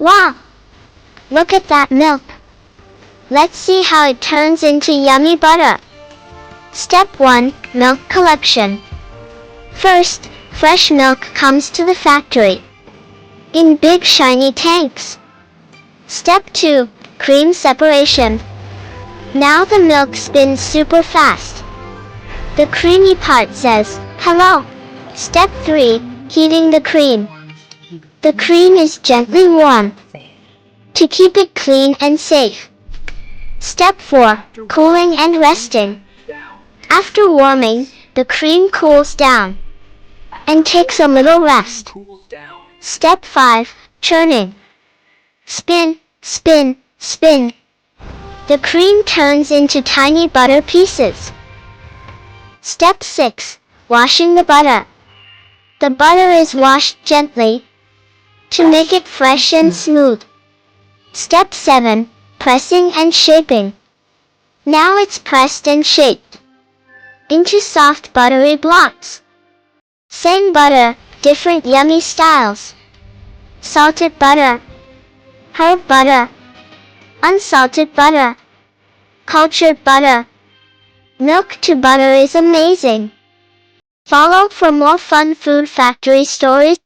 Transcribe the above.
Wow! Look at that milk. Let's see how it turns into yummy butter. Step 1. Milk collection. First, fresh milk comes to the factory in big shiny tanks. Step 2. Cream separation. Now the milk spins super fast. The creamy part says, "Hello." Step 3. Heating the cream. The cream is gently warm to keep it clean and safe. Step 4. Cooling and resting. After warming, the cream cools down and takes a little rest. Step 5. Churning. Spin, spin, spin. The cream turns into tiny butter pieces. Step 6. Washing the butter. The butter is washed gently to make it fresh and smooth. Step 7. Pressing and shaping. Now it's pressed and shaped into soft buttery blocks. Same butter, different yummy styles. Salted butter, herb butter, unsalted butter, cultured butter. Milk to butter is amazing. Follow for more fun food factory stories.